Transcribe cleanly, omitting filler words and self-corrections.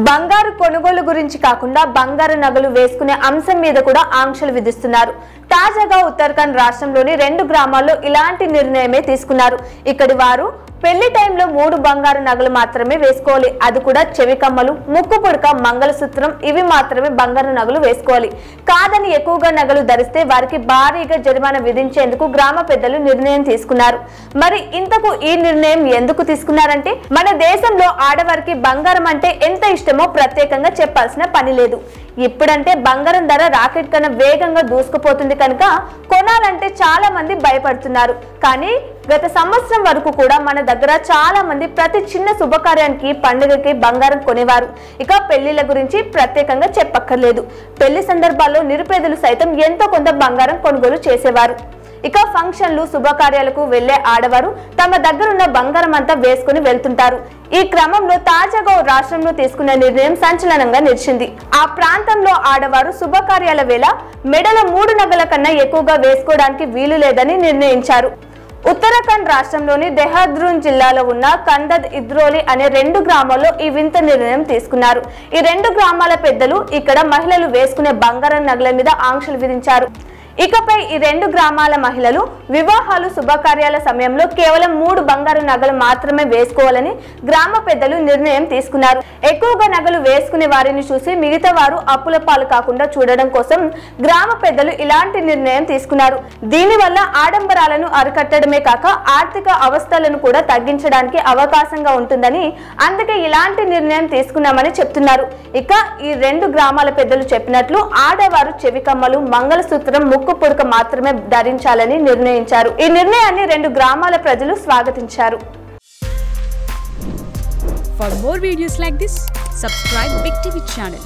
బంగారు కొనుగోలు గురించి కాకుండా బంగారు నగలు వేసుకునే అంశం మీద కూడా ఆంక్షలు విధిస్తున్నారు. తాజాగా ఉత్తరాఖండ్ రాష్ట్రంలోని 2 గ్రామాల్లో ఇలాంటి నిర్ణయమే తీసుకున్నారు. ఇక్కడి వారు పెళ్లి టైంలో 3 బంగారు నగలు మాత్రమే వేసుకోవాలి. అది కూడా చెవి కమ్మలు, ముక్కు పుడక, మంగళసూత్రం ఇవి మాత్రమే బంగారు నగలు వేసుకోవాలి. కాదని ఎక్కువగా నగలు ధరిస్తే వారికి భారీగా జరిమానా విధించేందుకు గ్రామ పెద్దలు నిర్ణయం తీసుకున్నారు. మరి ఇంతకు ఈ నిర్ణయం ఎందుకు తీసుకున్నారంటే, మన దేశంలో ఆడవారికి బంగారం అంటే ఎంత ఇష్టమో ప్రత్యేకంగా చెప్పాల్సిన పని లేదు. ఇప్పుడంటే బంగారం ధర రాకెట్ కన్నా వేగంగా దూసుకుపోతుంది కనుక కొనాలంటే చాలా మంది భయపడుతున్నారు. కానీ గత సంవత్సరం వరకు కూడా మన దగ్గర చాలా మంది ప్రతి చిన్న శుభకార్యానికి, పండుగకి బంగారం కొనేవారు. ఇక పెళ్లిళ్ల గురించి ప్రత్యేకంగా చెప్పక్కర్లేదు. పెళ్లి సందర్భాల్లో నిరుపేదలు సైతం ఎంతో కొంత బంగారం కొనుగోలు చేసేవారు. ఇక ఫంక్షన్లు, శుభకార్యాలకు వెళ్లే ఆడవారు తమ దగ్గరున్న బంగారం అంతా వేసుకుని వెళ్తుంటారు. ఈ క్రమంలో తాజాగా రాష్ట్రంలో తీసుకున్న నిర్ణయం సంచలనంగా నిలిచింది. ఆ ప్రాంతంలో ఆడవారు శుభకార్యాల వేళ మెడలో 3 నగల కన్నా ఎక్కువగా వేసుకోవడానికి వీలు లేదని నిర్ణయించారు. ఉత్తరాఖండ్ రాష్ట్రంలోని దెహ్రాదూన్ జిల్లాలో ఉన్న కందద్ ఇద్రోలి అనే 2 గ్రామాల్లో ఈ వింత నిర్ణయం తీసుకున్నారు. ఈ 2 గ్రామాల పెద్దలు ఇక్కడ మహిళలు వేసుకునే బంగారం నగల మీద ఆంక్షలు విధించారు. ఇకపై ఈ 2 గ్రామాల మహిళలు వివాహాలు, శుభకార్యాల సమయంలో కేవలం 3 బంగారు నగలు మాత్రమే వేసుకోవాలని గ్రామ పెద్దలు నిర్ణయం తీసుకున్నారు. ఎక్కువగా నగలు వేసుకునే వారిని చూసి మిగతా వారు అప్పుల పాలు కాకుండా చూడడం కోసం గ్రామ పెద్దలు ఇలాంటి నిర్ణయం తీసుకున్నారు. దీనివల్ల ఆడంబరాలను అరికట్టడమే కాక ఆర్థిక అవస్థలను కూడా తగ్గించడానికి అవకాశంగా ఉంటుందని, అందుకే ఇలాంటి నిర్ణయం తీసుకున్నామని చెప్తున్నారు. ఇక ఈ 2 గ్రామాల పెద్దలు చెప్పినట్లు ఆడవారు చెవి కమ్మలు, మంగళసూత్రం, ముక్కు పుడక మాత్రమే ధరించాలని నిర్ణయించారు. ఈ నిర్ణయాన్ని 2 గ్రామాల ప్రజలు స్వాగతించారు. For more videos like this, subscribe Big TV channel.